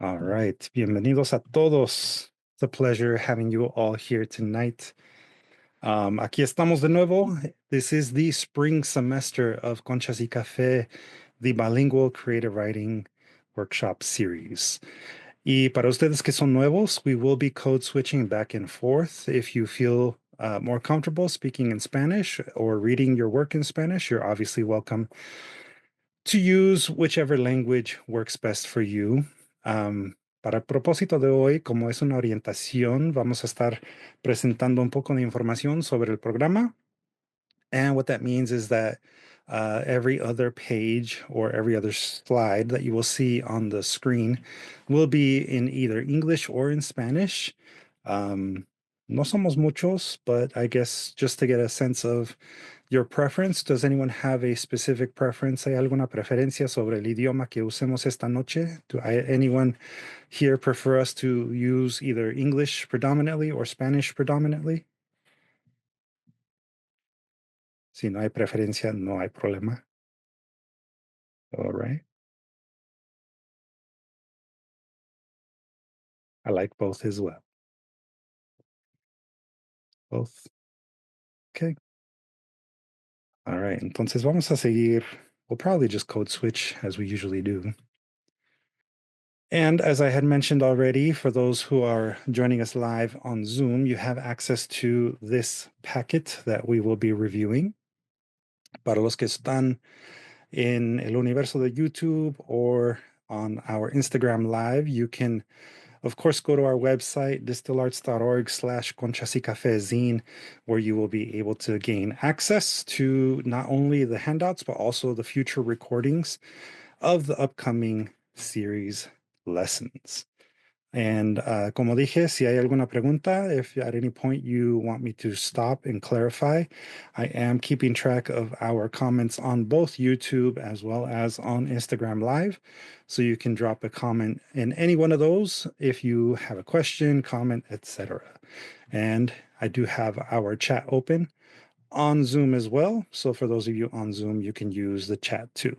All right. Bienvenidos a todos. It's a pleasure having you all here tonight. Aquí estamos de nuevo. This is the spring semester of Conchas y Café, the Bilingual Creative Writing Workshop Series. Y para ustedes que son nuevos, we will be code switching back and forth. If you feel more comfortable speaking in Spanish or reading your work in Spanish, you're obviously welcome to use whichever language works best for you. Para el propósito de hoy, como es una orientación, vamos a estar presentando un poco de información sobre el programa. And what that means is that every other page or every other slide that you will see on the screen will be in either English or in Spanish. No somos muchos, but I guess just to get a sense of your preference, does anyone have a specific preference? ¿Hay alguna preferencia sobre el idioma que usemos esta noche? Anyone here prefer us to use either English predominantly or Spanish predominantly? Si no hay preferencia, no hay problema. All right. I like both as well. Both. Okay. All right. Entonces vamos a seguir. We'll probably just code switch as we usually do. And as I had mentioned already, for those who are joining us live on Zoom, you have access to this packet that we will be reviewing. Para los que están en el universo de YouTube or on our Instagram Live, you can, of course, go to our website, dstilarts.org/Conchas y Café zine, where you will be able to gain access to not only the handouts, but also the future recordings of the upcoming series lessons. And como dije, si hay alguna pregunta, if at any point you want me to stop and clarify, I am keeping track of our comments on both YouTube as well as on Instagram Live. So you can drop a comment in any one of those if you have a question, comment, etc. And I do have our chat open on Zoom as well. So for those of you on Zoom, you can use the chat too.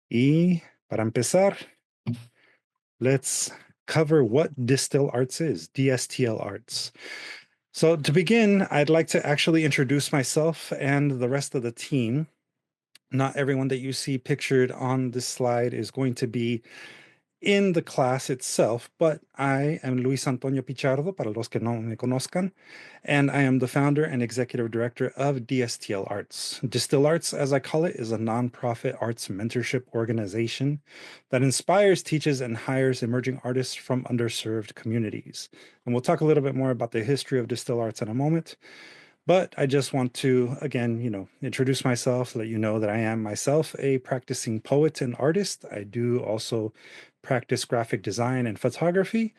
Y para empezar, let's cover what DSTL Arts is, DSTL Arts. So to begin, I'd like to actually introduce myself and the rest of the team. Not everyone that you see pictured on this slide is going to be in the class itself, but I am Luis Antonio Pichardo, para los que no me conozcan, and I am the founder and executive director of DSTL Arts. DSTL Arts, as I call it, is a nonprofit arts mentorship organization that inspires, teaches, and hires emerging artists from underserved communities. And we'll talk a little bit more about the history of DSTL Arts in a moment. But I just want to, again, introduce myself, let you know that I am myself a practicing poet and artist. I do also practice graphic design and photography.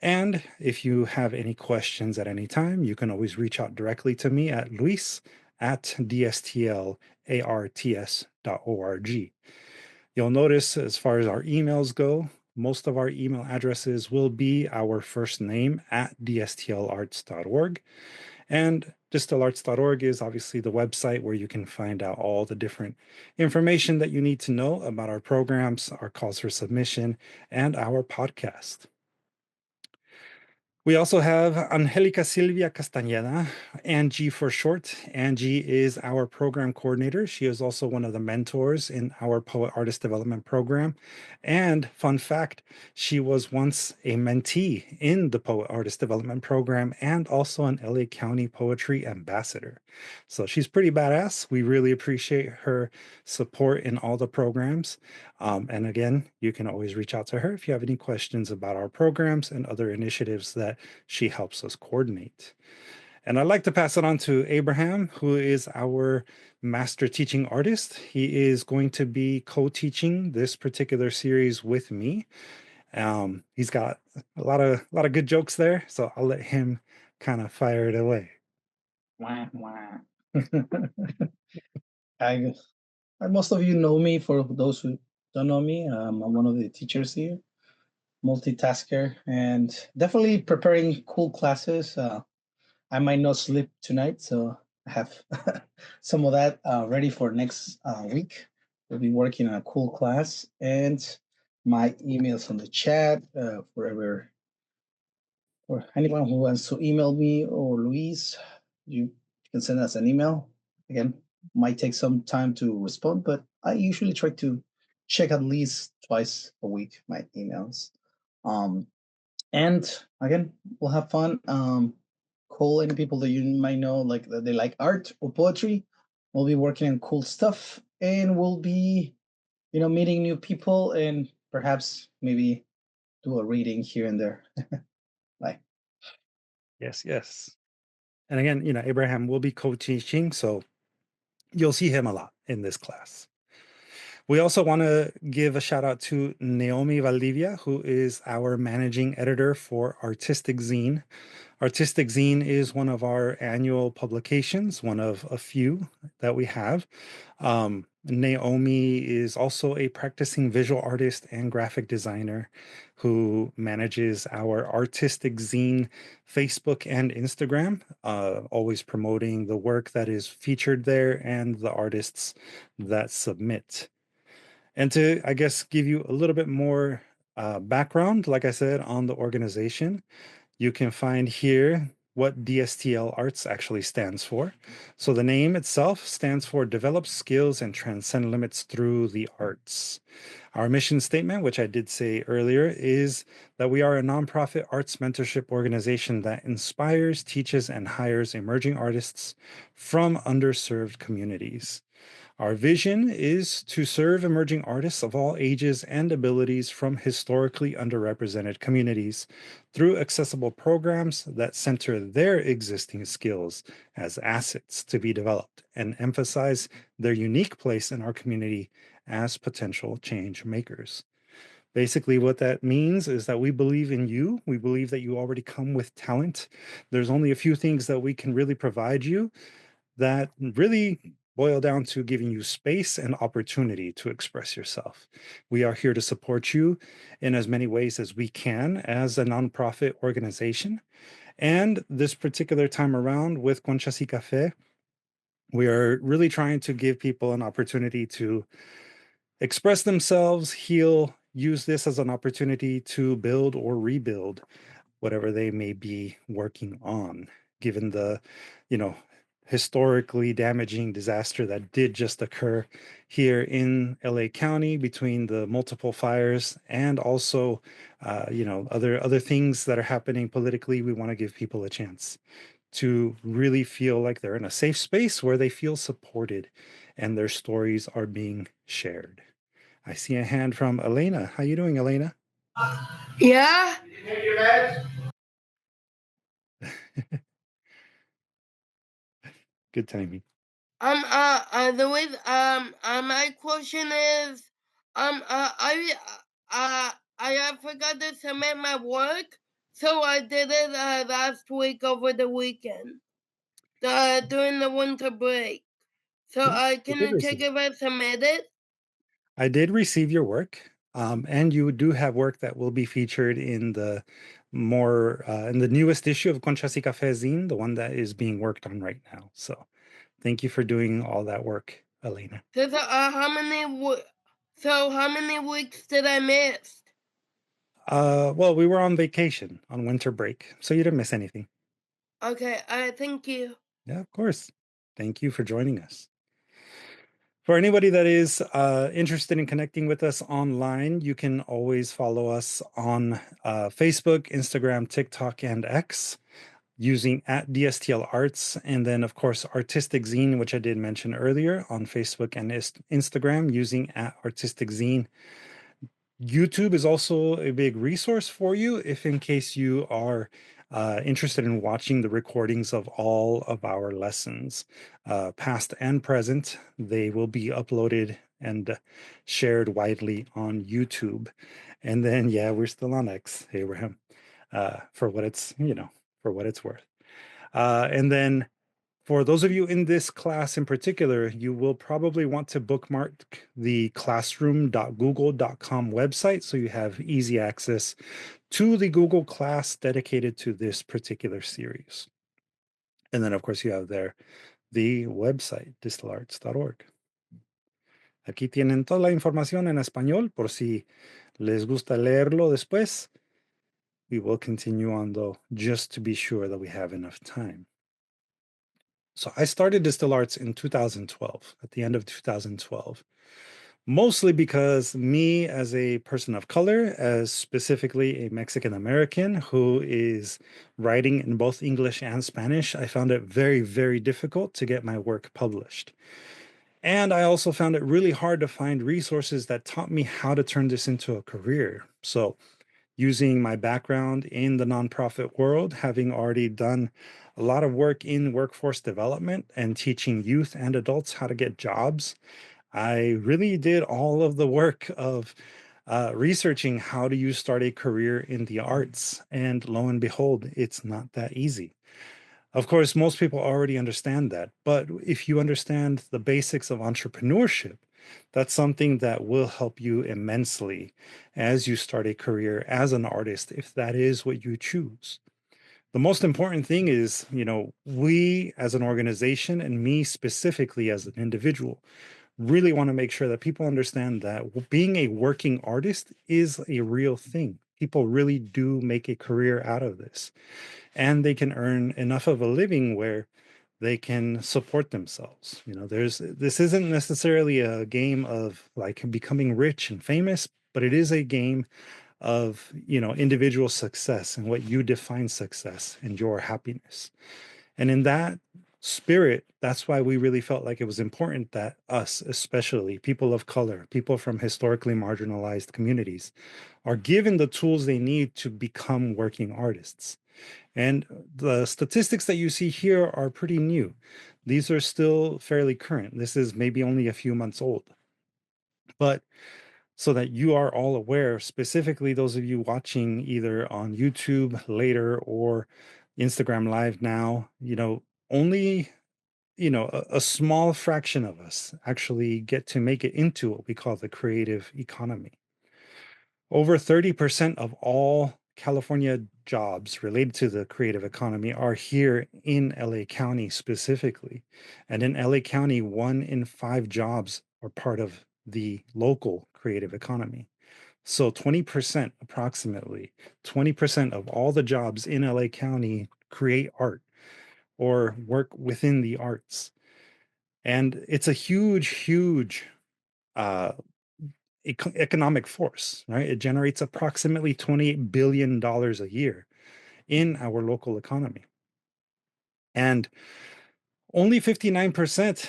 And if you have any questions at any time, you can always reach out directly to me at luis@dstlarts.org. You'll notice as far as our emails go, most of our email addresses will be our first name at dstlarts.org. And dstilarts.org is obviously the website where you can find out all the different information that you need to know about our programs, our calls for submission, and our podcast. We also have Angelica Silvia Castañeda, Angie for short. Angie is our program coordinator. She is also one of the mentors in our Poet Artist Development Program. And fun fact, she was once a mentee in the Poet Artist Development Program and also an LA County Poetry Ambassador. So she's pretty badass. We really appreciate her support in all the programs. And again, you can always reach out to her if you have any questions about our programs and other initiatives that she helps us coordinate. And I'd like to pass it on to Abraham, who is our master teaching artist. He is going to be co-teaching this particular series with me. He's got a lot of good jokes there, so I'll let him kind of fire it away. Wah, wah. Most of you know me. For those who don't know me, I'm one of the teachers here, multitasker, and definitely preparing cool classes. I might not sleep tonight, so I have some of that ready for next week. We'll be working on a cool class, and My email's on the chat for anyone who wants to email me or Luis, you can send us an email. Again, might take some time to respond, but I usually try to check at least twice a week my emails. And again, we'll have fun. Call any people that you might know, like that they like art or poetry. We'll be working on cool stuff, and we'll be, meeting new people, and perhaps maybe do a reading here and there. Bye. Yes, yes. And again, Abraham will be co-teaching, so you'll see him a lot in this class. We also want to give a shout out to Naomi Valdivia, who is our managing editor for Artistic Zine. Artistic Zine is one of our annual publications, one of a few that we have. Naomi is also a practicing visual artist and graphic designer who manages our Artistic Zine Facebook and Instagram, always promoting the work that is featured there and the artists that submit. And to, I guess, give you a little bit more background, like I said, on the organization, you can find here what DSTL Arts actually stands for. So the name itself stands for Develop Skills and Transcend Limits Through the Arts. Our mission statement, which I did say earlier, is that we are a nonprofit arts mentorship organization that inspires, teaches, and hires emerging artists from underserved communities. Our vision is to serve emerging artists of all ages and abilities from historically underrepresented communities through accessible programs that center their existing skills as assets to be developed and emphasize their unique place in our community as potential change makers. Basically, what that means is that we believe in you. We believe that you already come with talent. There's only a few things that we can really provide you that really boil down to giving you space and opportunity to express yourself. We are here to support you in as many ways as we can as a nonprofit organization. And this particular time around with Conchas y Café, we are really trying to give people an opportunity to express themselves, heal, use this as an opportunity to build or rebuild whatever they may be working on, given the, you know, historically damaging disaster that did just occur here in LA County between the multiple fires and also, other things that are happening politically. We want to give people a chance to really feel like they're in a safe space where they feel supported and their stories are being shared. I see a hand from Elena. How you doing, Elena? Yeah. Good timing. The way, my question is, I forgot to submit my work, so I did it last week over the weekend, during the winter break. So, Yeah, I can did you check receive. if I submitted? I did receive your work, and you do have work that will be featured in the in the newest issue of Conchas y Café zine, the one that is being worked on right now. So, thank you for doing all that work, Elena. How many weeks did I miss? Well, we were on vacation on winter break, so you didn't miss anything. Okay, thank you. Yeah, of course. Thank you for joining us. For anybody that is interested in connecting with us online, you can always follow us on Facebook, Instagram, TikTok, and X using at DSTL Arts. And then, of course, Artistic Zine, which I did mention earlier on Facebook and Instagram using at Artistic Zine. YouTube is also a big resource for you if in case you are interested in watching the recordings of all of our lessons, past and present. They will be uploaded and shared widely on YouTube. And then, yeah, we're still on X, Abraham, for what it's, for what it's worth. And then for those of you in this class in particular, you will probably want to bookmark the classroom.google.com website so you have easy access to the Google class dedicated to this particular series. And then, of course, you have there the website, distilarts.org. Aquí tienen toda la información en español por si les gusta leerlo después, we will continue on though, just to be sure that we have enough time. So I started DSTL Arts in 2012, at the end of 2012, mostly because me as a person of color, as specifically a Mexican American who is writing in both English and Spanish, I found it very, very difficult to get my work published. And I also found it really hard to find resources that taught me how to turn this into a career. So using my background in the nonprofit world, having already done a lot of work in workforce development and teaching youth and adults how to get jobs, I really did all of the work of researching how do you start a career in the arts. And lo and behold, it's not that easy. Of course, most people already understand that. But if you understand the basics of entrepreneurship, that's something that will help you immensely as you start a career as an artist, if that is what you choose. The most important thing is, we as an organization and me specifically as an individual really want to make sure that people understand that being a working artist is a real thing. People really do make a career out of this, and they can earn enough of a living where they can support themselves. This isn't necessarily a game of like becoming rich and famous, but it is a game of, individual success and what you define success and your happiness. And in that spirit, that's why we really felt like it was important that us, especially people of color, people from historically marginalized communities, are given the tools they need to become working artists. And the statistics that you see here are pretty new. These are still fairly current. This is maybe only a few months old. But so that you are all aware, specifically those of you watching either on YouTube later or Instagram Live now, only a small fraction of us actually get to make it into what we call the creative economy. Over 30% of all California jobs related to the creative economy are here in LA County specifically. And in LA County, 1 in 5 jobs are part of the local creative economy. So 20%, approximately 20% of all the jobs in LA County create art or work within the arts. And it's a huge, huge uh, economic force, right? It generates approximately $28 billion a year in our local economy. And only 59%,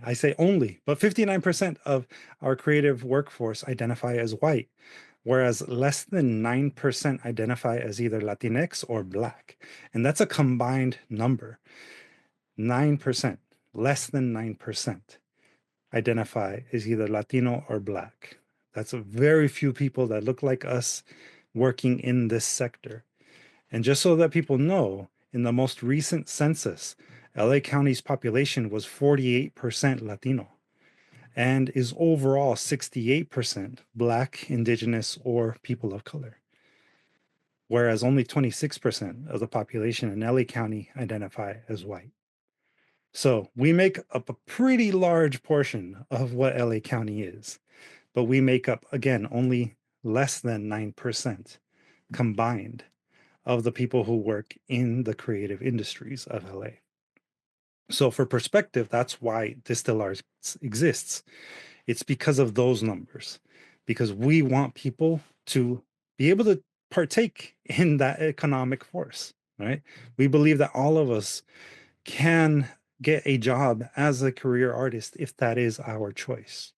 I say only, but 59% of our creative workforce identify as white, whereas less than 9% identify as either Latinx or Black. And that's a combined number. 9%, less than 9%. Identify as either Latino or Black. That's a very few people that look like us working in this sector. And just so that people know, in the most recent census, LA County's population was 48% Latino and is overall 68% Black, Indigenous, or people of color, whereas only 26% of the population in LA County identify as white. So we make up a pretty large portion of what LA County is, but we make up, again, only less than 9% combined of the people who work in the creative industries of LA. So for perspective, that's why DSTL Arts exists. It's because of those numbers, because we want people to be able to partake in that economic force, right? We believe that all of us can get a job as a career artist if that is our choice.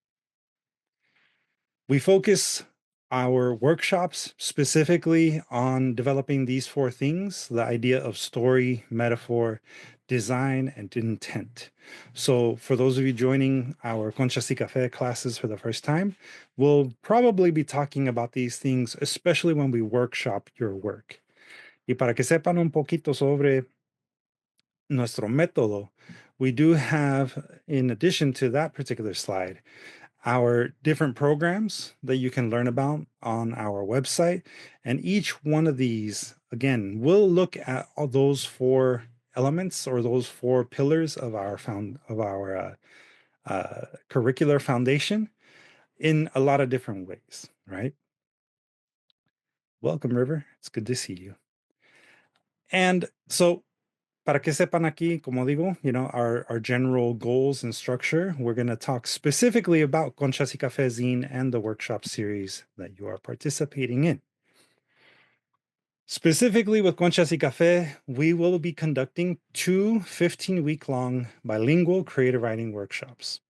We focus our workshops specifically on developing these 4 things: the idea of story, metaphor, design, and intent. So for those of you joining our Conchas y Café classes for the first time, we'll probably be talking about these things, especially when we workshop your work. Y para que sepan un poquito sobre nuestro método, we do have, in addition to that particular slide, our different programs that you can learn about on our website. And each one of these, again, will look at all those 4 elements or those 4 pillars of our curricular foundation in a lot of different ways, right? Welcome, River. It's good to see you. And so, para que sepan aquí, como digo, our general goals and structure, we're going to talk specifically about Conchas y Café zine and the workshop series that you are participating in. Specifically with Conchas y Café, we will be conducting two 15-week-long bilingual creative writing workshops.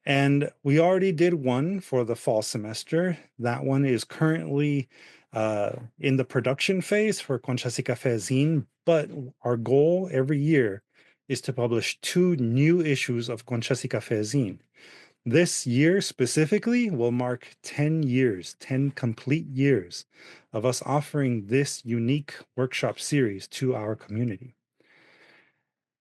And we already did one for the fall semester. That one is currently in the production phase for Conchas y Café zine, but our goal every year is to publish 2 new issues of Conchas y Café zine. This year specifically will mark 10 years, 10 complete years of us offering this unique workshop series to our community.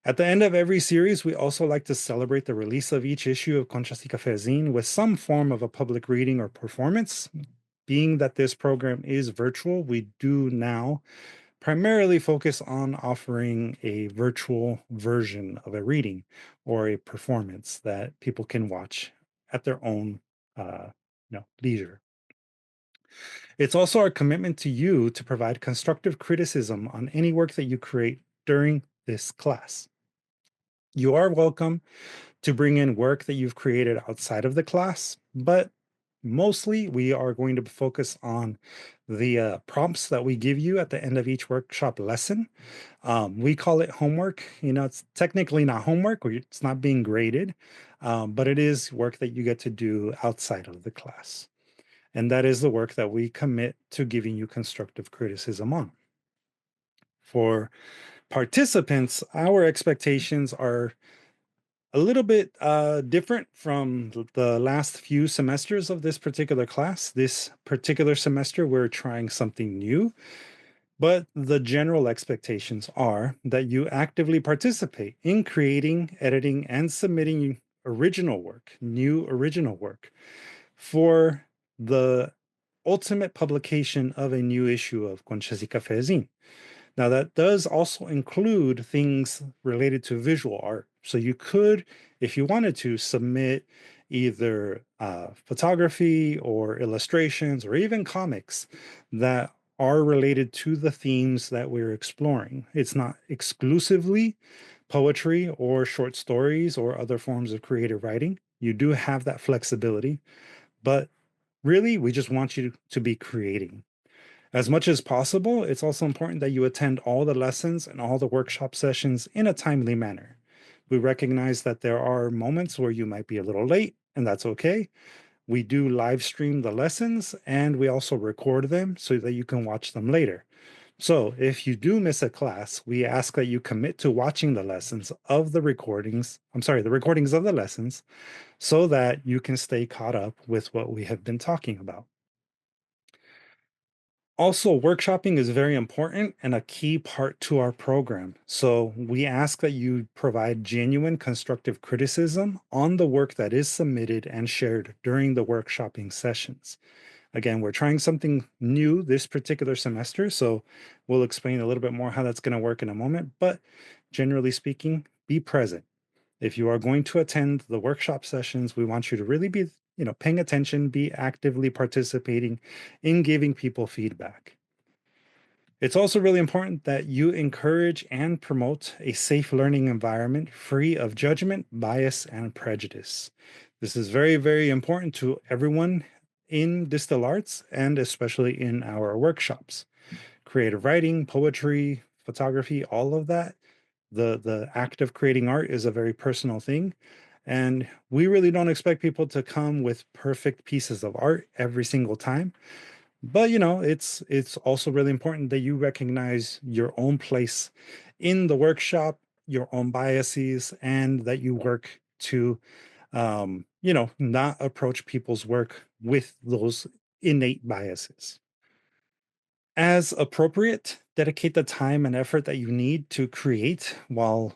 At the end of every series, we also like to celebrate the release of each issue of Conchas y Café zine with some form of a public reading or performance. Being that this program is virtual, we do now primarily focus on offering a virtual version of a reading or a performance that people can watch at their own leisure. It's also our commitment to you to provide constructive criticism on any work that you create during this class. You are welcome to bring in work that you've created outside of the class, but mostly we are going to focus on the prompts that we give you at the end of each workshop lesson. We call it homework. It's technically not homework, or it's not being graded, but it is work that you get to do outside of the class. And that is the work that we commit to giving you constructive criticism on. For participants, our expectations are a little bit different from the last few semesters of this particular class. This particular semester, we're trying something new, but the general expectations are that you actively participate in creating, editing, and submitting original work, new original work, for the ultimate publication of a new issue of Conchas y Café zine. Now, that does also include things related to visual art. So you could, if you wanted to, submit either photography or illustrations or even comics that are related to the themes that we're exploring. It's not exclusively poetry or short stories or other forms of creative writing. You do have that flexibility, but really, we just want you to be creating. As much as possible, it's also important that you attend all the lessons and all the workshop sessions in a timely manner. We recognize that there are moments where you might be a little late, and that's okay. We do live stream the lessons, and we also record them so that you can watch them later. So if you do miss a class, we ask that you commit to watching the recordings of the lessons, so that you can stay caught up with what we have been talking about. Also, workshopping is very important and a key part to our program. So we ask that you provide genuine constructive criticism on the work that is submitted and shared during the workshopping sessions. Again, we're trying something new this particular semester, so we'll explain a little bit more how that's going to work in a moment. But generally speaking, be present. If you are going to attend the workshop sessions, we want you to really be paying attention, be actively participating in giving people feedback. It's also really important that you encourage and promote a safe learning environment free of judgment, bias, and prejudice. This is very, very important to everyone in DSTL Arts and especially in our workshops. Creative writing, poetry, photography, all of that. The act of creating art is a very personal thing. And we really don't expect people to come with perfect pieces of art every single time. But it's also really important that you recognize your own place in the workshop, your own biases, and that you work to not approach people's work with those innate biases. As appropriate, dedicate the time and effort that you need to create while,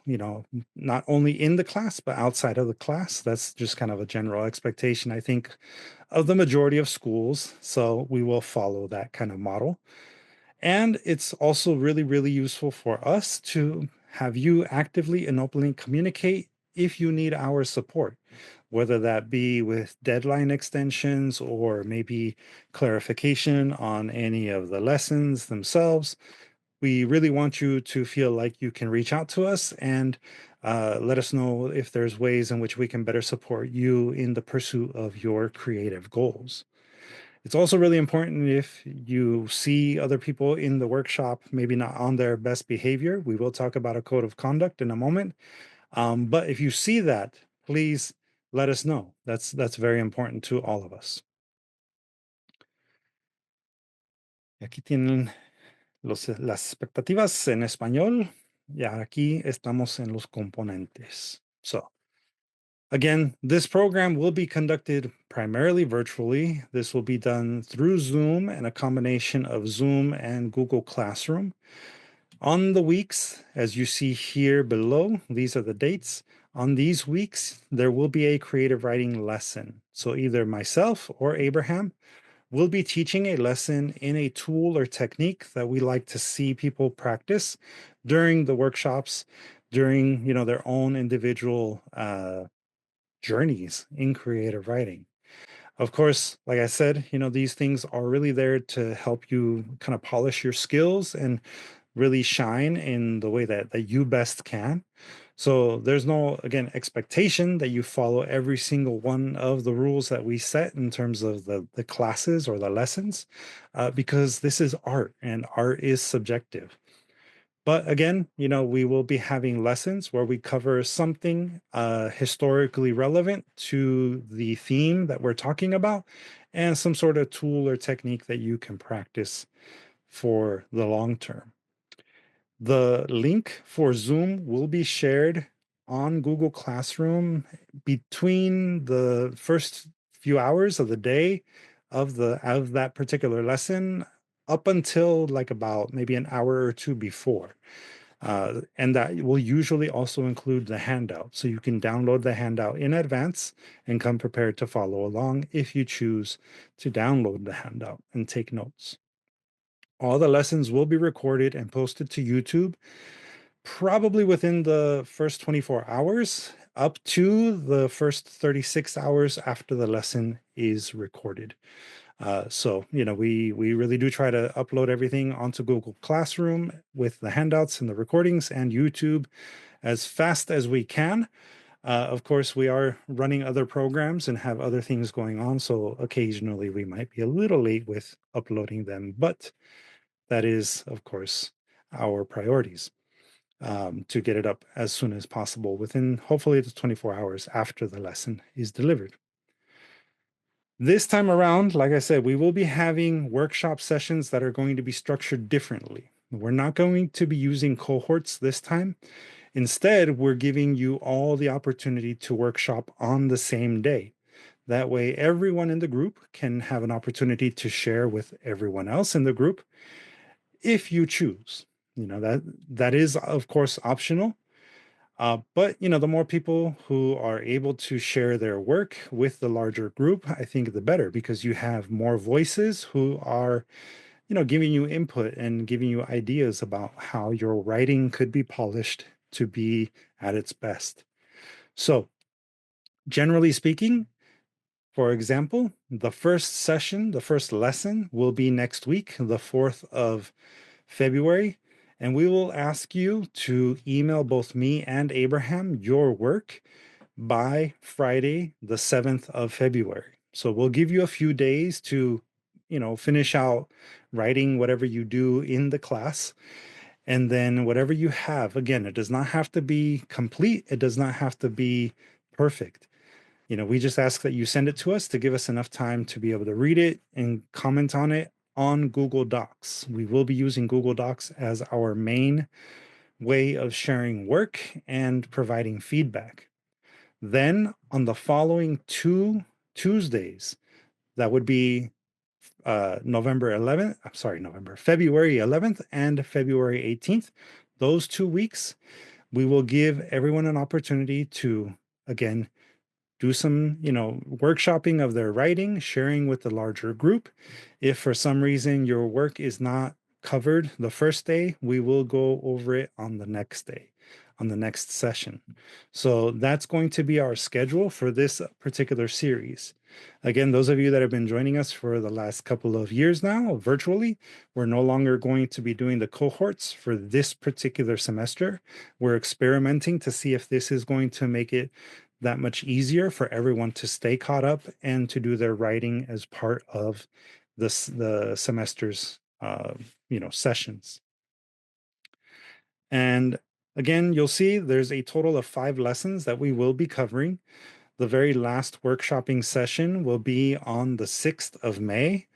not only in the class, but outside of the class. That's just kind of a general expectation, I think, of the majority of schools. So we will follow that kind of model. And it's also really, really useful for us to have you actively and openly communicate if you need our support, whether that be with deadline extensions or maybe clarification on any of the lessons themselves. We really want you to feel like you can reach out to us and let us know if there's ways in which we can better support you in the pursuit of your creative goals. It's also really important if you see other people in the workshop, maybe not on their best behavior. We will talk about a code of conduct in a moment. But if you see that, please let us know. That's very important to all of us. Aquí tienen las expectativas en español. Ya aquí estamos en los componentes. So, again, this program will be conducted primarily virtually. This will be done through Zoom and a combination of Zoom and Google Classroom. On the weeks, as you see here below, these are the dates. On these weeks, there will be a creative writing lesson. So either myself or Abraham will be teaching a lesson in a tool or technique that we like to see people practice during the workshops, during their own individual journeys in creative writing. Of course, like I said, these things are really there to help you kind of polish your skills and really shine in the way that you best can. So there's no, again, expectation that you follow every single one of the rules that we set in terms of the classes or the lessons, because this is art and art is subjective. But again, we will be having lessons where we cover something historically relevant to the theme that we're talking about and some sort of tool or technique that you can practice for the long term. The link for Zoom will be shared on Google Classroom between the first few hours of the day of that particular lesson up until like about maybe an hour or two before. And that will usually also include the handout. So you can download the handout in advance and come prepared to follow along if you choose to download the handout and take notes. All the lessons will be recorded and posted to YouTube, probably within the first 24 hours, up to the first 36 hours after the lesson is recorded. So, we really do try to upload everything onto Google Classroom with the handouts and the recordings and YouTube as fast as we can. Of course, we are running other programs and have other things going on. So occasionally we might be a little late with uploading them, but that is, of course, our priorities, to get it up as soon as possible within hopefully the 24 hours after the lesson is delivered. This time around, like I said, we will be having workshop sessions that are going to be structured differently. We're not going to be using cohorts this time. Instead, we're giving you all the opportunity to workshop on the same day. That way, everyone in the group can have an opportunity to share with everyone else in the group if you choose. That is, of course, optional. But the more people who are able to share their work with the larger group, I think the better, because you have more voices who are, giving you input and giving you ideas about how your writing could be polished to be at its best. So, generally speaking, for example, the first lesson will be next week, the 4th of February. And we will ask you to email both me and Abraham your work by Friday, the 7th of February. So we'll give you a few days to, finish out writing whatever you do in the class. And then whatever you have, again, it does not have to be complete. It does not have to be perfect. We just ask that you send it to us to give us enough time to be able to read it and comment on it on Google Docs. We will be using Google Docs as our main way of sharing work and providing feedback. Then on the following 2 Tuesdays, that would be February 11th and February 18th, those 2 weeks, we will give everyone an opportunity to, again, do some, workshopping of their writing, sharing with the larger group. If for some reason your work is not covered the first day, we will go over it on the next day. on the next session. So that's going to be our schedule for this particular series. Again, those of you that have been joining us for the last couple of years now, virtually, we're no longer going to be doing the cohorts for this particular semester. We're experimenting to see if this is going to make it that much easier for everyone to stay caught up and to do their writing as part of the semester's sessions. And again, you'll see there's a total of 5 lessons that we will be covering. The very last workshopping session will be on the 6th of May.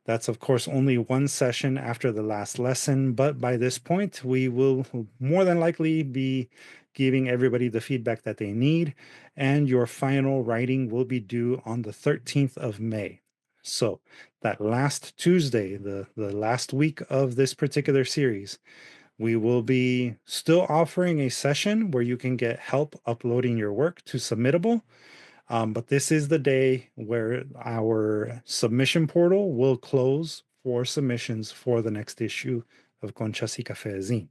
That's, of course, only one session after the last lesson, but by this point, we will more than likely be giving everybody the feedback that they need, and your final writing will be due on the 13th of May. So that last Tuesday, the last week of this particular series, we will be still offering a session where you can get help uploading your work to Submittable. But this is the day where our submission portal will close for submissions for the next issue of Conchas y Café zine.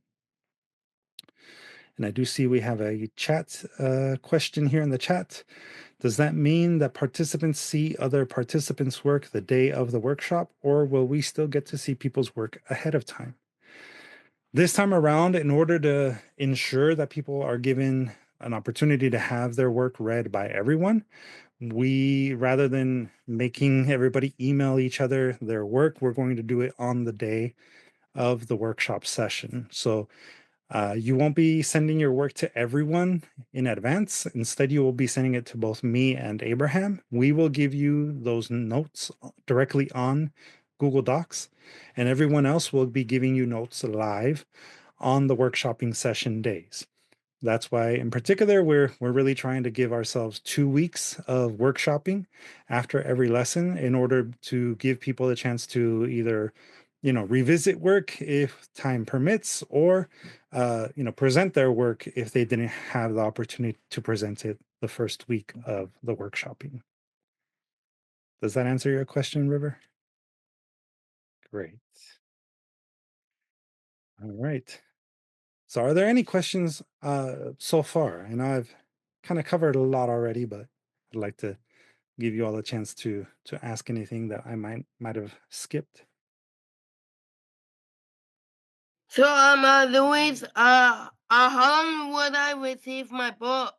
And I do see we have a chat question here in the chat. Does that mean that participants see other participants' work the day of the workshop, or will we still get to see people's work ahead of time? This time around, in order to ensure that people are given an opportunity to have their work read by everyone, we, rather than making everybody email each other their work, we're going to do it on the day of the workshop session. So you won't be sending your work to everyone in advance. Instead, you will be sending it to both me and Abraham. We will give you those notes directly on Google Docs, and everyone else will be giving you notes live on the workshopping session days. That's why, in particular, we're really trying to give ourselves 2 weeks of workshopping after every lesson in order to give people a chance to either, revisit work if time permits, or, present their work if they didn't have the opportunity to present it the first week of the workshopping. Does that answer your question, River? Great. All right. So are there any questions so far? I know I've kind of covered a lot already, but I'd like to give you all a chance to ask anything that I might have skipped. So, Luis, how long would I receive my book?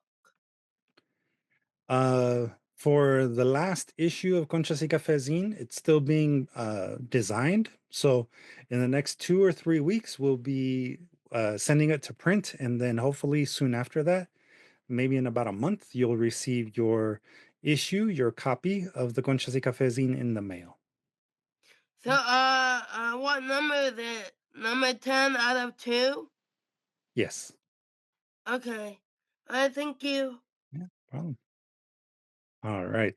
For the last issue of Conchas y Café zine, it's still being designed. So in the next 2 or 3 weeks, we'll be sending it to print, and then hopefully soon after that, maybe in about a month, you'll receive your issue, your copy of the Conchas y Café zine in the mail. So, what number is it? Number 10 out of 2? Yes. Okay. Thank you. Yeah, no problem. All right.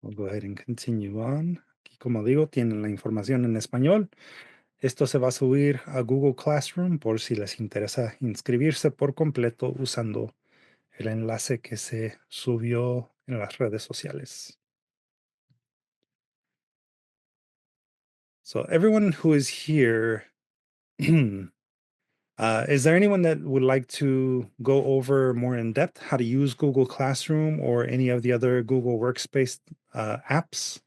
We'll go ahead and continue on. Aquí, como digo, tienen la información en español. Esto se va a subir a Google Classroom por si les interesa inscribirse por completo usando el enlace que se subió en las redes sociales. So everyone who is here, is there anyone that would like to go over more in depth how to use Google Classroom or any of the other Google Workspace apps?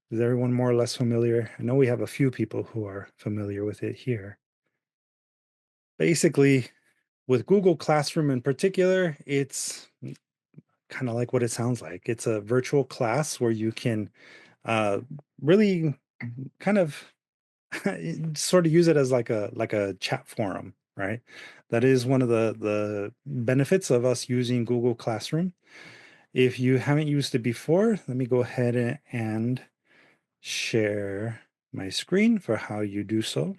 Is everyone more or less familiar? I know we have a few people who are familiar with it here. Basically, with Google Classroom in particular, it's kind of like what it sounds like. It's a virtual class where you can really kind of sort of use it as like a chat forum, right? That is one of the benefits of us using Google Classroom. If you haven't used it before, let me go ahead and share my screen for how you do so.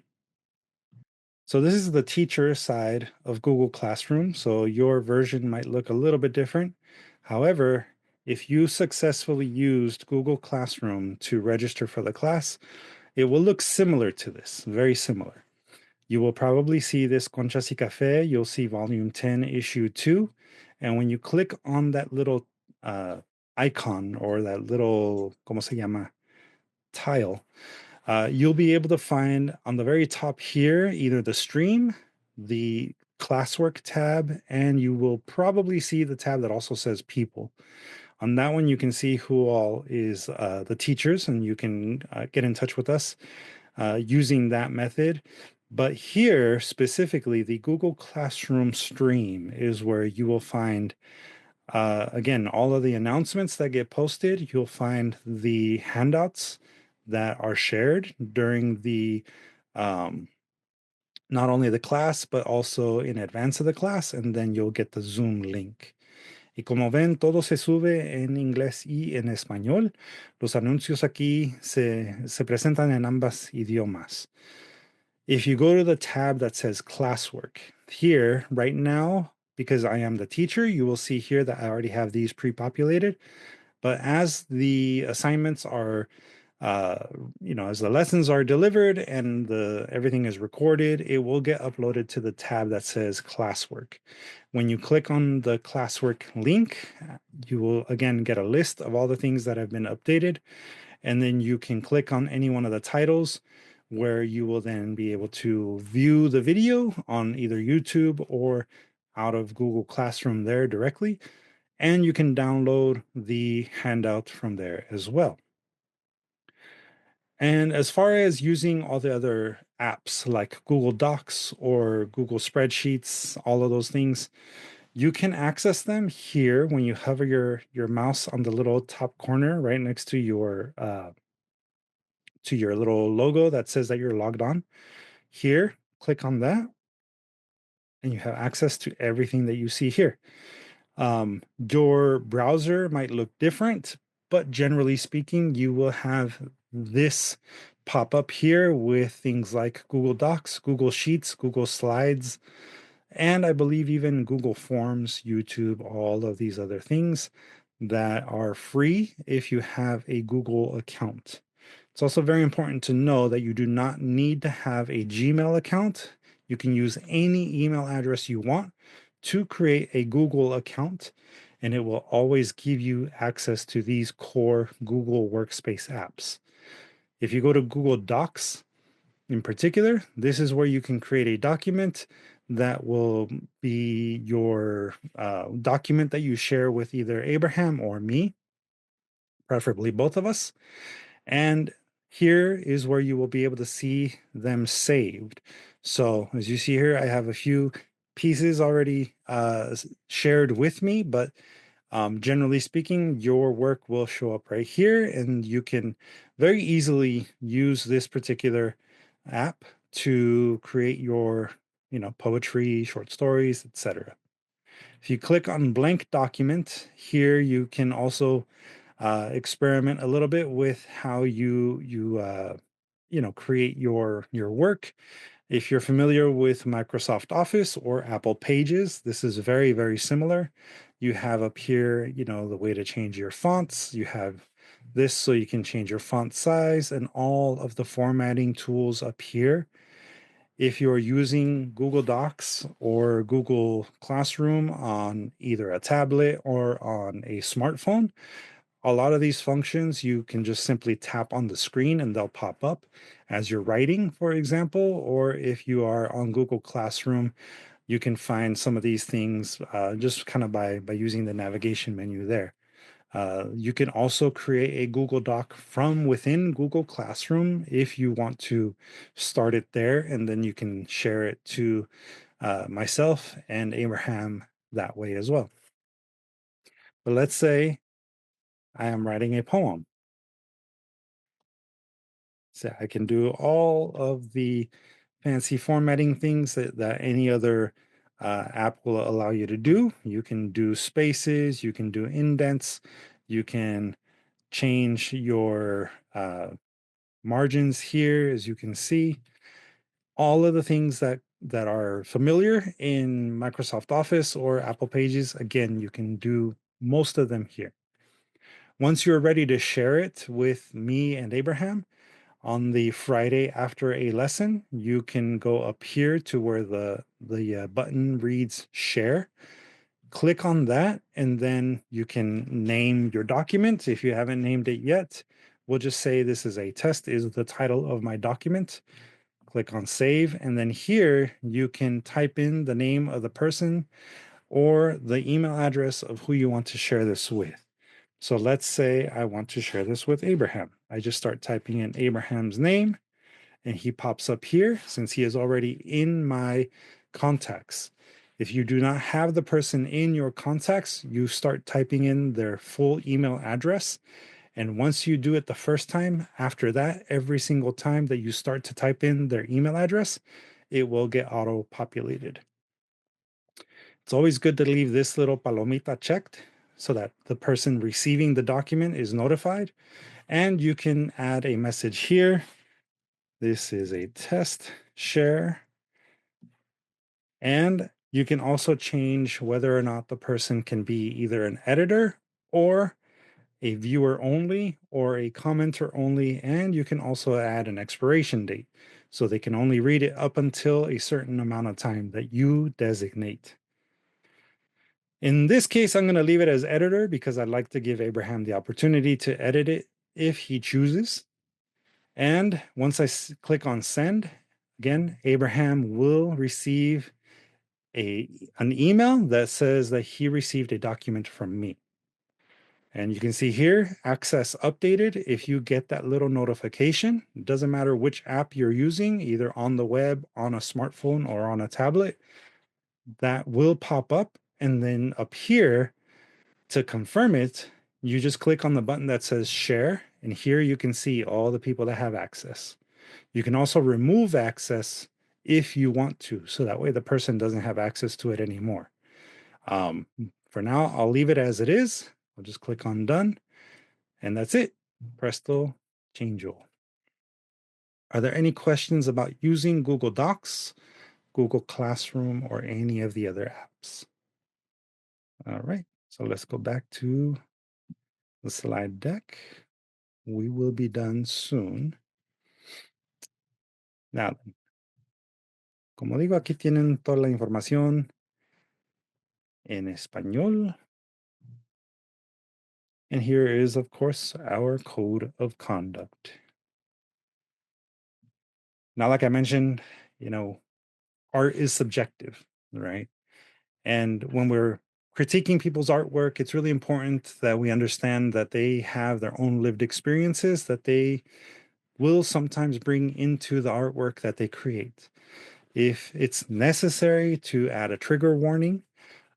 So this is the teacher side of Google Classroom. So your version might look a little bit different. However, if you successfully used Google Classroom to register for the class, it will look similar to this, very similar. You will probably see this Conchas y Café. You'll see volume 10, issue 2. And when you click on that little icon or that little, ¿cómo se llama? Tile, you'll be able to find on the very top here either the stream, the classwork tab, and you will probably see the tab that also says people. On that one, you can see who all is the teachers, and you can get in touch with us using that method. But here, specifically, the Google Classroom stream is where you will find, again, all of the announcements that get posted. You'll find the handouts that are shared during the not only the class, but also in advance of the class, and then you'll get the Zoom link. Y como ven, todo se sube en inglés y en español. Los anuncios aquí se presentan en ambas idiomas. If you go to the tab that says classwork, here right now, because I am the teacher, you will see here that I already have these pre-populated. But as the assignments are as the lessons are delivered and everything is recorded, it will get uploaded to the tab that says classwork. When you click on the classwork link, you will again get a list of all the things that have been updated, and then you can click on any one of the titles where you will then be able to view the video on either YouTube or out of Google Classroom there directly, and you can download the handout from there as well. And as far as using all the other apps like Google Docs or Google Spreadsheets, all of those things, you can access them here when you hover your mouse on the little top corner right next to your little logo that says that you're logged on. Here, click on that, and you have access to everything that you see here. Your browser might look different, but generally speaking, you will have this pop up here with things like Google Docs, Google Sheets, Google Slides, and I believe even Google Forms, YouTube, all of these other things that are free if you have a Google account. It's also very important to know that you do not need to have a Gmail account. You can use any email address you want to create a Google account, and it will always give you access to these core Google Workspace apps. If you go to Google Docs in particular, this is where you can create a document that will be your document that you share with either Abraham or me, preferably both of us. And here is where you will be able to see them saved. So as you see here, I have a few pieces already shared with me, but generally speaking, your work will show up right here, and you can very easily use this particular app to create your, poetry, short stories, etc. If you click on blank document here, you can also experiment a little bit with how you create your work. If you're familiar with Microsoft Office or Apple Pages, this is very, very similar. You have up here, the way to change your fonts. You have this so you can change your font size and all of the formatting tools up here. If you're using Google Docs or Google Classroom on either a tablet or on a smartphone, a lot of these functions you can just simply tap on the screen and they'll pop up as you're writing, for example. Or if you are on Google Classroom, you can find some of these things just kind of by using the navigation menu there. You can also create a Google Doc from within Google Classroom if you want to start it there, and then you can share it to myself and Abraham that way as well. But let's say I am writing a poem. So I can do all of the fancy formatting things that any other app will allow you to do. You can do spaces, you can do indents, you can change your margins here, as you can see. All of the things that are familiar in Microsoft Office or Apple Pages, again, you can do most of them here. Once you're ready to share it with me and Abraham, on the Friday after a lesson, you can go up here to where the button reads share. Click on that, and then you can name your document. If you haven't named it yet, we'll just say this is a test is the title of my document. Click on save, and then here you can type in the name of the person or the email address of who you want to share this with. So let's say I want to share this with Abraham. I just start typing in Abraham's name, and he pops up here since he is already in my contacts. If you do not have the person in your contacts, you start typing in their full email address. And once you do it the first time, after that, every single time that you start to type in their email address, it will get auto-populated. It's always good to leave this little palomita checked so that the person receiving the document is notified. And you can add a message here. This is a test share. And you can also change whether or not the person can be either an editor or a viewer only or a commenter only. And you can also add an expiration date. So they can only read it up until a certain amount of time that you designate. In this case, I'm going to leave it as editor because I'd like to give Abraham the opportunity to edit it if he chooses. And once I click on send, again, Abraham will receive an email that says that he received a document from me. And you can see here, access updated. If you get that little notification, it doesn't matter which app you're using, either on the web, on a smartphone, or on a tablet, that will pop up. And then up here, to confirm it, you just click on the button that says share. And here you can see all the people that have access. You can also remove access if you want to, so that way the person doesn't have access to it anymore. For now, I'll leave it as it is. I'll just click on done, and that's it. Presto changeo. Are there any questions about using Google Docs, Google Classroom, or any of the other apps? All right, so let's go back to the slide deck. We will be done soon. Now, como digo, aquí tienen toda la información en español. And here is, of course, our code of conduct. Now, like I mentioned, art is subjective, right? And when we're critiquing people's artwork, it's really important that we understand that they have their own lived experiences that they will sometimes bring into the artwork that they create. If it's necessary to add a trigger warning,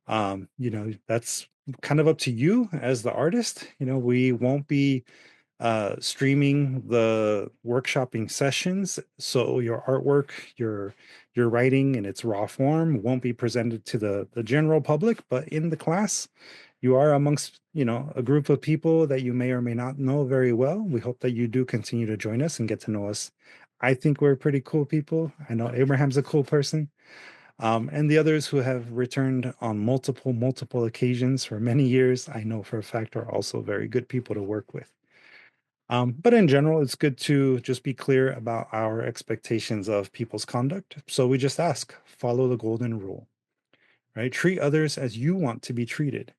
that's kind of up to you as the artist. We won't be streaming the workshopping sessions, so your artwork, your writing in its raw form won't be presented to the general public, but in the class, you are amongst a group of people that you may or may not know very well. We hope that you do continue to join us and get to know us. I think we're pretty cool people. I know Abraham's a cool person. And the others who have returned on multiple occasions for many years, I know for a fact are also very good people to work with. But in general, it's good to just be clear about our expectations of people's conduct. So we just ask, follow the golden rule, right? Treat others as you want to be treated.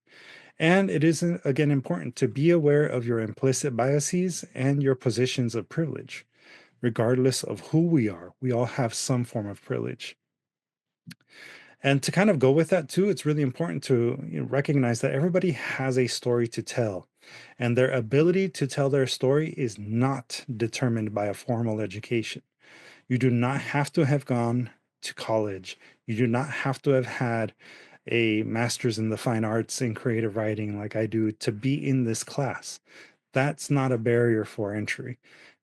And it is, again, important to be aware of your implicit biases and your positions of privilege. Regardless of who we are, we all have some form of privilege. And to kind of go with that too, it's really important to recognize that everybody has a story to tell, and their ability to tell their story is not determined by a formal education. You do not have to have gone to college. You do not have to have had a master's in the fine arts in creative writing like I do to be in this class. That's not a barrier for entry.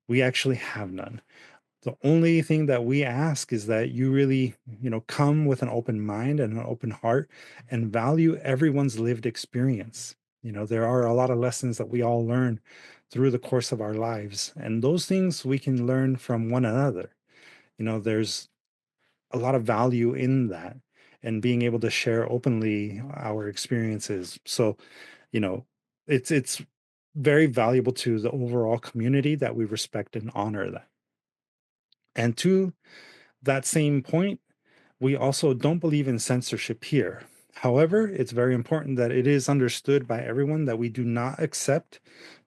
We actually have none. The only thing that we ask is that you really, come with an open mind and an open heart and value everyone's lived experience. There are a lot of lessons that we all learn through the course of our lives, and those things we can learn from one another. There's a lot of value in that and being able to share openly our experiences. So, it's very valuable to the overall community that we respect and honor that. And to that same point, we also don't believe in censorship here. However, it's very important that it is understood by everyone that we do not accept,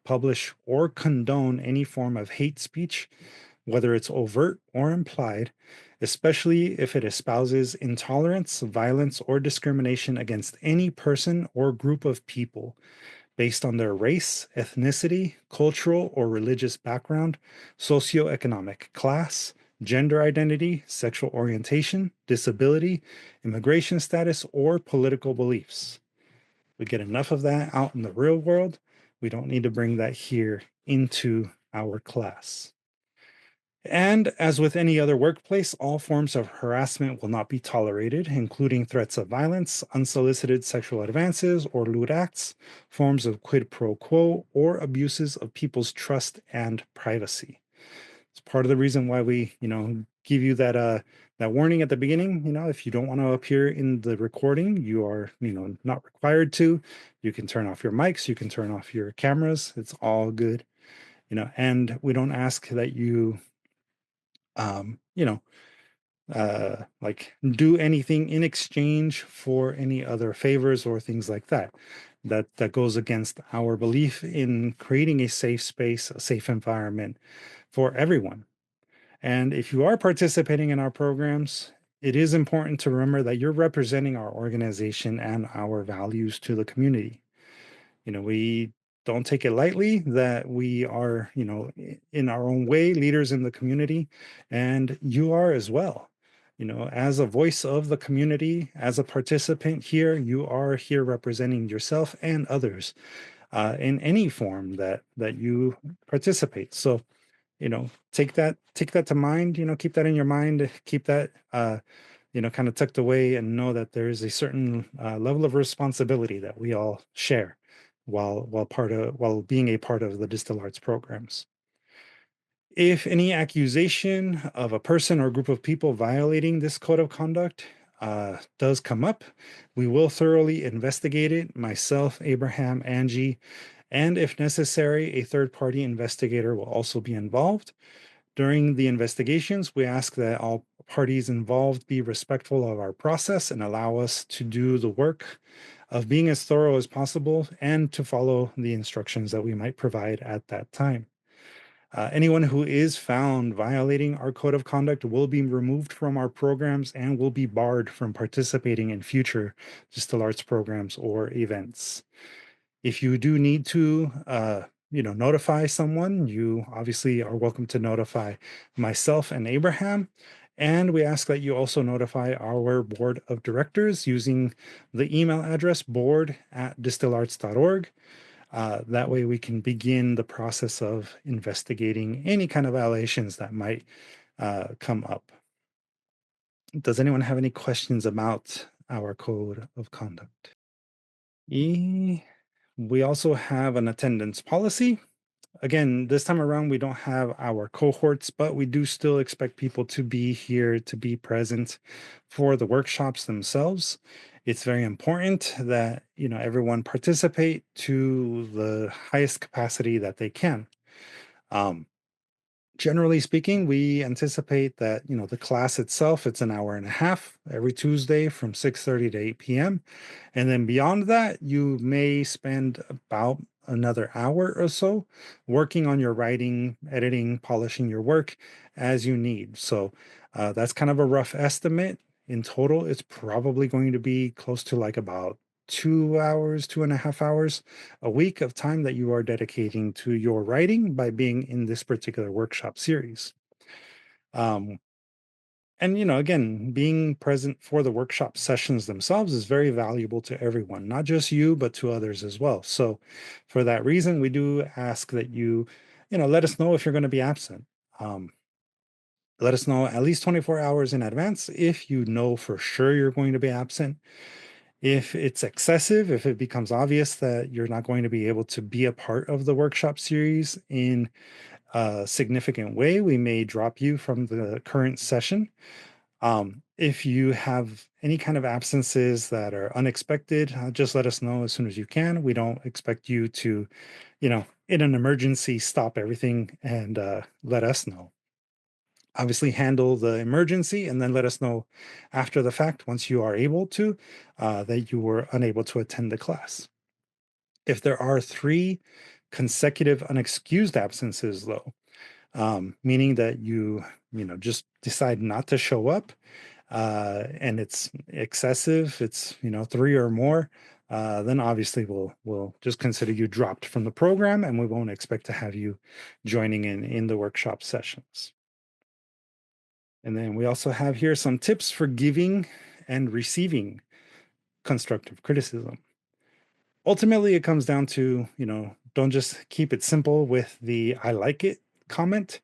publish, or condone any form of hate speech, whether it's overt or implied, especially if it espouses intolerance, violence, or discrimination against any person or group of people based on their race, ethnicity, cultural or religious background, socioeconomic class, gender identity, sexual orientation, disability, immigration status, or political beliefs. We get enough of that out in the real world. We don't need to bring that here into our class. And as with any other workplace, all forms of harassment will not be tolerated, including threats of violence, unsolicited sexual advances or lewd acts, forms of quid pro quo, or abuses of people's trust and privacy. It's part of the reason why we, give you that warning at the beginning. If you don't want to appear in the recording, you are, not required to. You can turn off your mics, you can turn off your cameras. It's all good, and we don't ask that you like do anything in exchange for any other favors or things like that. That goes against our belief in creating a safe space, a safe environment for everyone. And if you are participating in our programs, it is important to remember that you're representing our organization and our values to the community. We don't take it lightly that we are, in our own way, leaders in the community, and you are as well. As a voice of the community, as a participant here, you are here representing yourself and others in any form that you participate. So, take that to mind. Keep that in your mind. Keep that kind of tucked away, and know that there is a certain level of responsibility that we all share while being a part of the DSTL Arts programs. If any accusation of a person or group of people violating this code of conduct does come up, we will thoroughly investigate it, myself, Abraham, Angie, and if necessary, a third-party investigator will also be involved. During the investigations, we ask that all parties involved be respectful of our process and allow us to do the work of being as thorough as possible and to follow the instructions that we might provide at that time. Anyone who is found violating our code of conduct will be removed from our programs and will be barred from participating in future DSTL Arts programs or events. If you do need to, notify someone, you obviously are welcome to notify myself and Abraham. And we ask that you also notify our board of directors using the email address board@dstilarts.org. That way we can begin the process of investigating any kind of violations that might come up. Does anyone have any questions about our code of conduct? We also have an attendance policy. Again, this time around, we don't have our cohorts, but we do still expect people to be here, to be present for the workshops themselves. It's very important that, everyone participate to the highest capacity that they can. Generally speaking, we anticipate that, the class itself, it's an hour and a half every Tuesday from 6:30 to 8 p.m. And then beyond that, you may spend about another hour or so working on your writing, editing, polishing your work as you need. So that's kind of a rough estimate. In total, it's probably going to be close to like about 2 hours, 2.5 hours a week of time that you are dedicating to your writing by being in this particular workshop series. And, again, being present for the workshop sessions themselves is very valuable to everyone, not just you, but to others as well. So for that reason, we do ask that you, let us know if you're going to be absent. Let us know at least 24 hours in advance if you know for sure you're going to be absent. If it's excessive, if it becomes obvious that you're not going to be able to be a part of the workshop series in a significant way, we may drop you from the current session. If you have any kind of absences that are unexpected, just let us know as soon as you can. We don't expect you to, in an emergency, stop everything and let us know. Obviously handle the emergency and then let us know after the fact, once you are able to, that you were unable to attend the class. If there are 3 consecutive unexcused absences, though, meaning that you just decide not to show up, and it's excessive, it's 3 or more, then obviously we'll just consider you dropped from the program, and we won't expect to have you joining in the workshop sessions. And then we also have here some tips for giving and receiving constructive criticism. Ultimately, it comes down to, don't just keep it simple with the "I like it" comment.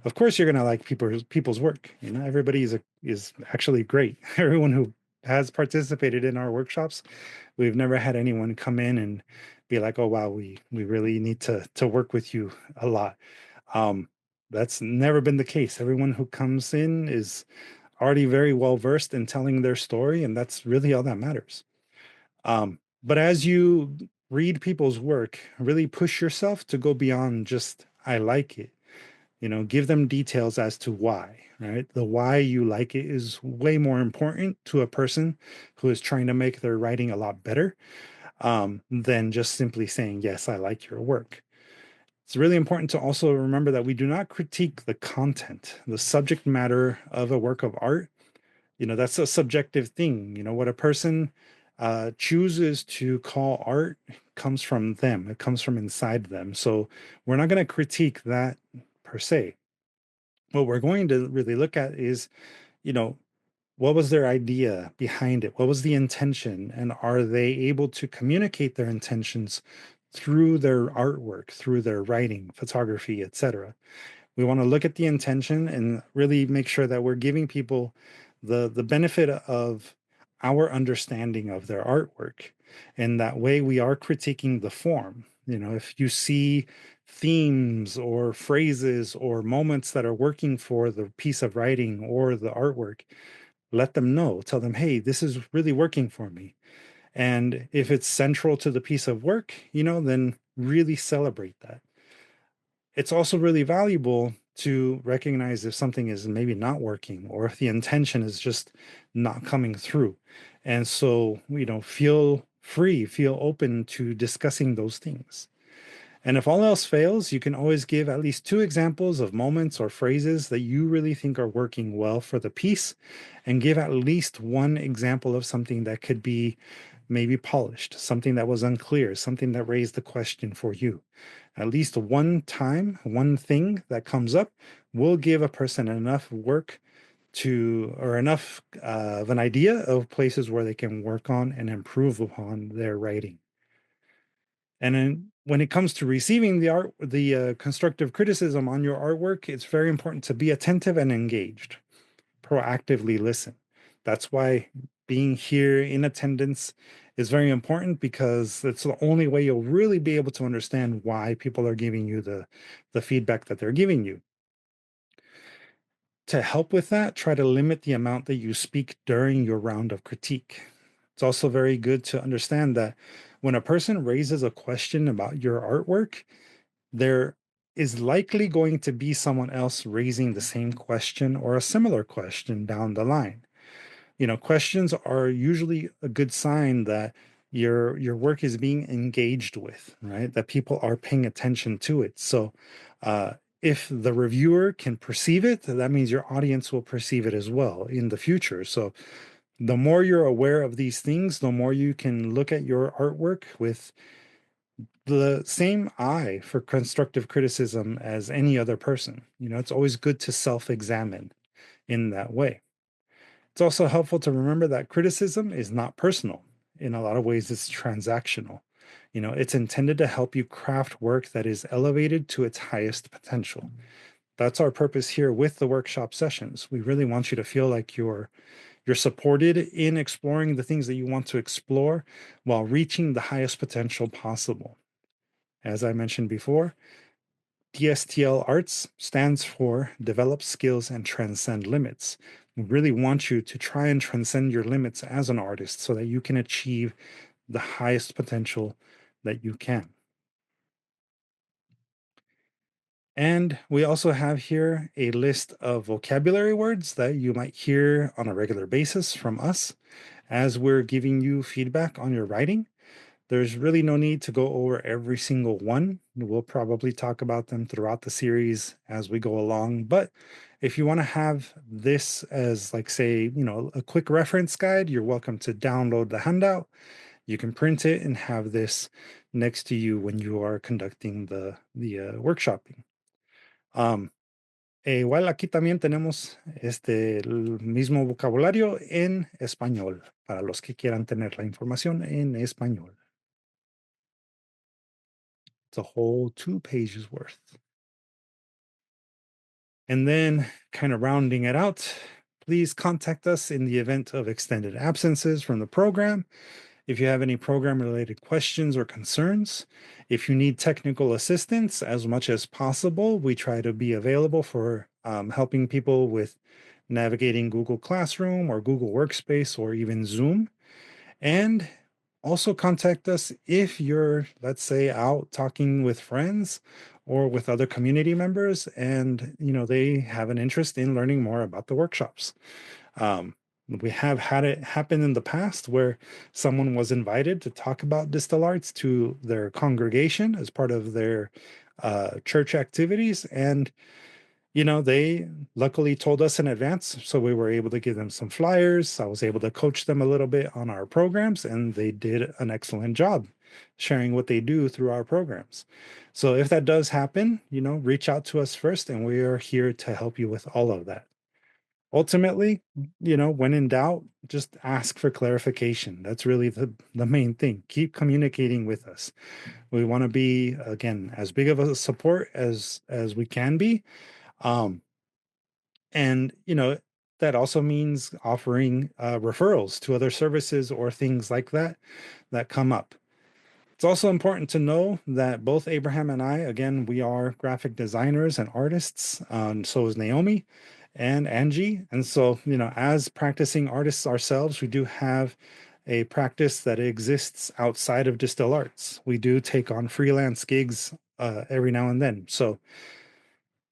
Of course, you're going to like people's work. Everybody is actually great. Everyone who has participated in our workshops, we've never had anyone come in and be like, "Oh wow, we really need to work with you a lot." That's never been the case. Everyone who comes in is already very well versed in telling their story, and that's really all that matters. But as you read people's work, really push yourself to go beyond just "I like it." Give them details as to why, right? The why you like it is way more important to a person who is trying to make their writing a lot better, than just simply saying, "Yes, I like your work." It's really important to also remember that we do not critique the content, the subject matter of a work of art. That's a subjective thing. What a person chooses to call art comes from them. It comes from inside them. So we're not going to critique that per se. What we're going to really look at is, you know, what was their idea behind it? What was the intention? And are they able to communicate their intentions through their artwork, through their writing, photography, etc.? We want to look at the intention and really make sure that we're giving people the benefit of our understanding of their artwork. And that way we are critiquing the form. If you see themes or phrases or moments that are working for the piece of writing or the artwork, let them know. Tell them, hey, this is really working for me. And if it's central to the piece of work, then really celebrate that. It's also really valuable to recognize if something is maybe not working or if the intention is just not coming through. And so, feel free, feel open to discussing those things. And if all else fails, you can always give at least 2 examples of moments or phrases that you really think are working well for the piece, and give at least 1 example of something that could be maybe polished, something that was unclear, something that raised the question for you. At least one time, one thing that comes up will give a person enough work or enough of an idea of places where they can work on and improve upon their writing. And then when it comes to receiving the constructive criticism on your artwork, it's very important to be attentive and engaged. Proactively listen. That's why being here in attendance is very important, because it's the only way you'll really be able to understand why people are giving you the feedback that they're giving you. To help with that, try to limit the amount that you speak during your round of critique. It's also very good to understand that when a person raises a question about your artwork, there is likely going to be someone else raising the same question or a similar question down the line. Questions are usually a good sign that your work is being engaged with, right? That people are paying attention to it. So if the reviewer can perceive it, that means your audience will perceive it as well in the future. So the more you're aware of these things, the more you can look at your artwork with the same eye for constructive criticism as any other person. It's always good to self-examine in that way. It's also helpful to remember that criticism is not personal. In a lot of ways, it's transactional. It's intended to help you craft work that is elevated to its highest potential. That's our purpose here with the workshop sessions. We really want you to feel like you're supported in exploring the things that you want to explore while reaching the highest potential possible. As I mentioned before, DSTL Arts stands for Develop Skills and Transcend Limits. We really want you to try and transcend your limits as an artist so that you can achieve the highest potential that you can. And we also have here a list of vocabulary words that you might hear on a regular basis from us as we're giving you feedback on your writing. There's really no need to go over every single one. We'll probably talk about them throughout the series as we go along. But if you want to have this as, like, say, a quick reference guide, you're welcome to download the handout. You can print it and have this next to you when you are conducting the workshopping. Igual aquí también tenemos el mismo vocabulario en español para los que quieran tener la información en español. It's a whole 2 pages worth. And then, kind of rounding it out, please contact us in the event of extended absences from the program. If you have any program related questions or concerns, if you need technical assistance, as much as possible, we try to be available for helping people with navigating Google Classroom or Google Workspace or even Zoom. And also contact us if you're, let's say, out talking with friends or with other community members and they have an interest in learning more about the workshops. We have had it happen in the past where someone was invited to talk about distal arts to their congregation as part of their church activities. And, they luckily told us in advance. So we were able to give them some flyers. I was able to coach them a little bit on our programs, and they did an excellent job sharing what they do through our programs. So if that does happen, reach out to us first, and we are here to help you with all of that. Ultimately, when in doubt, just ask for clarification. That's really the main thing. Keep communicating with us. We want to be, again, as big of a support as we can be. And that also means offering referrals to other services or things like that come up. It's also important to know that both Abraham and I, again, we are graphic designers and artists. So is Naomi and Angie. And so, as practicing artists ourselves, we do have a practice that exists outside of distal arts. We do take on freelance gigs every now and then. So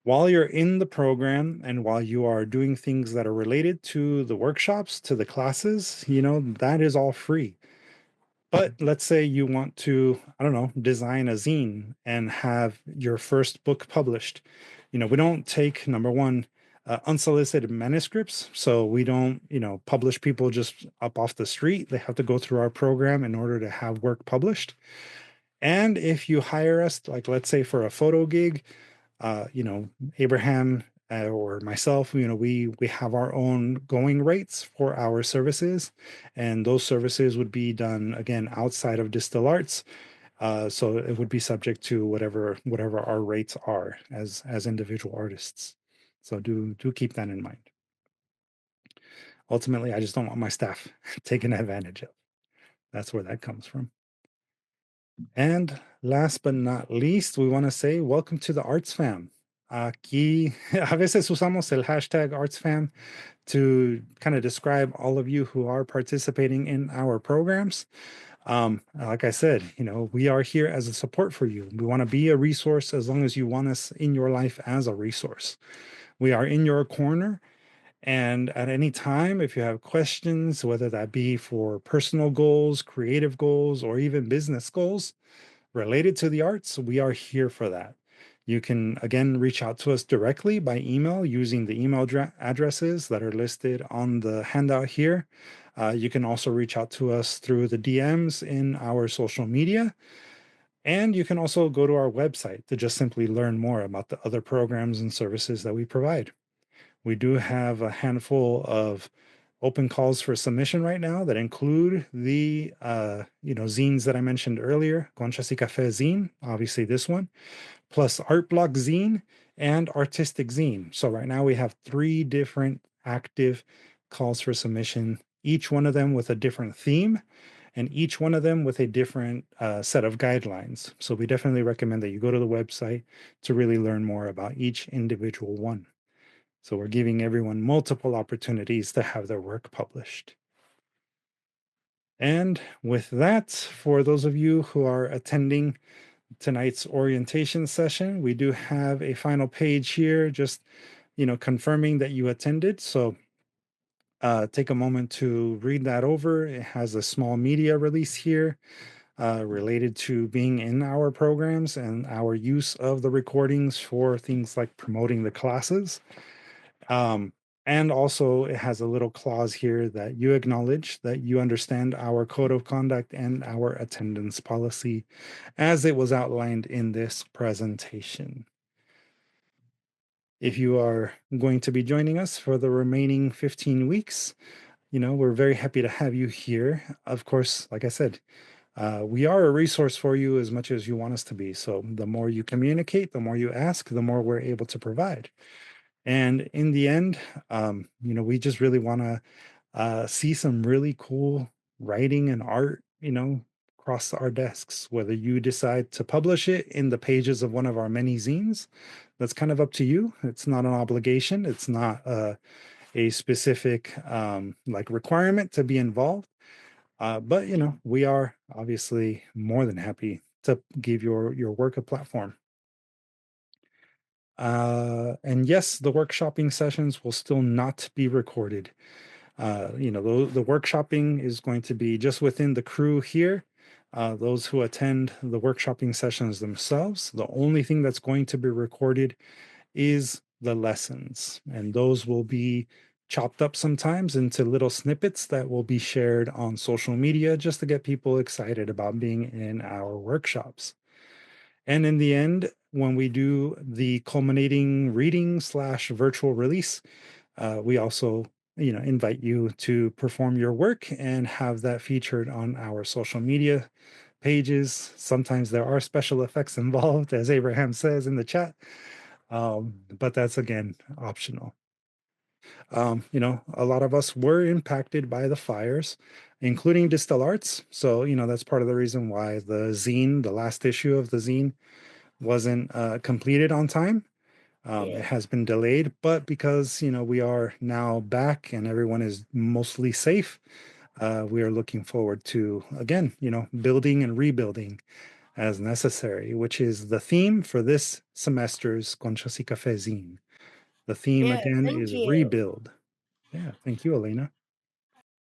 while you're in the program and while you are doing things that are related to the workshops, to the classes, that is all free. But let's say you want to, I don't know, design a zine and have your first book published. We don't take, number one, unsolicited manuscripts. So we don't, publish people just up off the street. They have to go through our program in order to have work published. And if you hire us, like, let's say for a photo gig, Abraham or myself, we have our own going rates for our services, and those services would be done again outside of distal arts. So it would be subject to whatever our rates are as individual artists. So do keep that in mind. Ultimately, I just don't want my staff taken advantage of. That's where that comes from. And last but not least, we want to say welcome to the Arts Fam. Aquí a veces usamos el hashtag ArtsFam to kind of describe all of you who are participating in our programs. Like I said, we are here as a support for you. We want to be a resource as long as you want us in your life as a resource. We are in your corner. And at any time, if you have questions, whether that be for personal goals, creative goals, or even business goals related to the arts, we are here for that. You can, again, reach out to us directly by email using the email addresses that are listed on the handout here. You can also reach out to us through the DMs in our social media. And you can also go to our website to just simply learn more about the other programs and services that we provide. We do have a handful of open calls for submission right now that include the zines that I mentioned earlier, Conchas y Café zine, obviously this one, plus Art Block zine and Artistic zine. So right now we have 3 different active calls for submission, each one of them with a different theme and each one of them with a different set of guidelines. So we definitely recommend that you go to the website to really learn more about each individual one. So we're giving everyone multiple opportunities to have their work published. And with that, for those of you who are attending tonight's orientation session, we do have a final page here, just, confirming that you attended. So take a moment to read that over. It has a small media release here. related to being in our programs and our use of the recordings for things like promoting the classes. And also, it has a little clause here that you acknowledge that you understand our code of conduct and our attendance policy as it was outlined in this presentation. If you are going to be joining us for the remaining 15 weeks, we're very happy to have you here. Of course, like I said, we are a resource for you as much as you want us to be. So the more you communicate, the more you ask, the more we're able to provide. And in the end, we just really want to see some really cool writing and art, across our desks. Whether you decide to publish it in the pages of one of our many zines, that's kind of up to you. It's not an obligation. It's not a specific requirement to be involved. But we are obviously more than happy to give your work a platform. And yes, the workshopping sessions will still not be recorded. The workshopping is going to be just within the crew here. Those who attend the workshopping sessions themselves. The only thing that's going to be recorded is the lessons, and those will be chopped up sometimes into little snippets that will be shared on social media just to get people excited about being in our workshops. And in the end, when we do the culminating reading / virtual release, we also, invite you to perform your work and have that featured on our social media pages. Sometimes there are special effects involved, as Abraham says in the chat, but that's again optional. A lot of us were impacted by the fires, including DSTL Arts. So, that's part of the reason why the zine, the last issue of the zine, wasn't completed on time. It has been delayed, but because we are now back and everyone is mostly safe, we are looking forward to again, building and rebuilding as necessary, which is the theme for this semester's Conchas y Café zine. The theme again is rebuild. Yeah, thank you, Elena.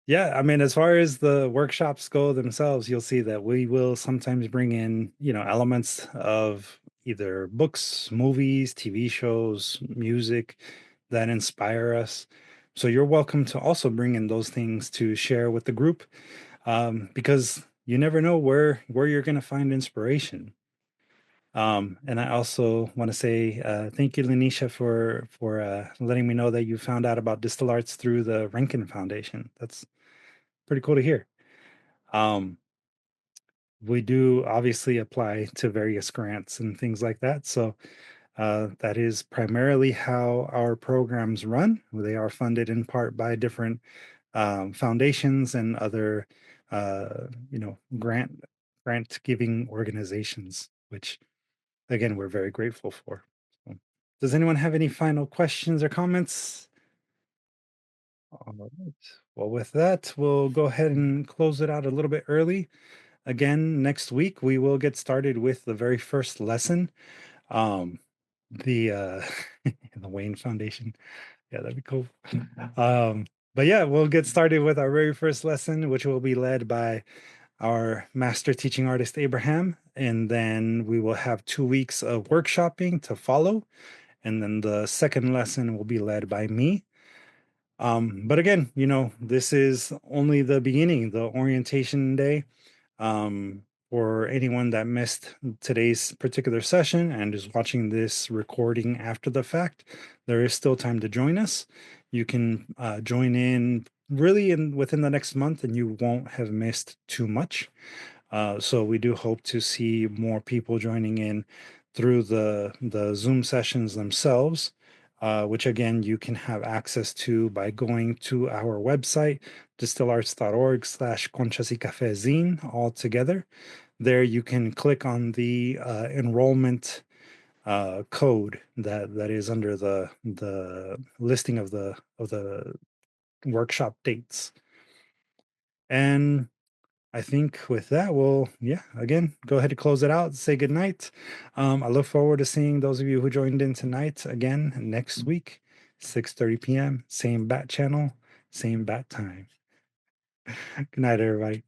Yeah, I mean, as far as the workshops go themselves, you'll see that we will sometimes bring in, elements of either books, movies, TV shows, music that inspire us. So you're welcome to also bring in those things to share with the group, because you never know where you're going to find inspiration. And I also want to say thank you, Lanisha, for letting me know that you found out about DSTL Arts through the Rankin Foundation. That's pretty cool to hear. We do obviously apply to various grants and things like that. So that is primarily how our programs run. They are funded in part by different foundations and other, grant giving organizations, which again, we're very grateful for. So, does anyone have any final questions or comments? All right. Well, with that, we'll go ahead and close it out a little bit early. Again, next week, we will get started with the very first lesson. The the Wayne Foundation. Yeah, that'd be cool. But yeah, we'll get started with our very first lesson, which will be led by our master teaching artist, Abraham. And then we will have 2 weeks of workshopping to follow. And then the second lesson will be led by me. But again, this is only the beginning, the orientation day. For anyone that missed today's particular session and is watching this recording after the fact, there is still time to join us. You can join in really within the next month and you won't have missed too much. So we do hope to see more people joining in through the Zoom sessions themselves, which again, you can have access to by going to our website, dstilarts.org/Conchas y Café zine all together. There you can click on the enrollment code that is under the listing of the workshop dates. And I think with that, we'll, again, go ahead and close it out, say good night. I look forward to seeing those of you who joined in tonight again next week, 6:30 p.m., same bat channel, same bat time. Good night, everybody.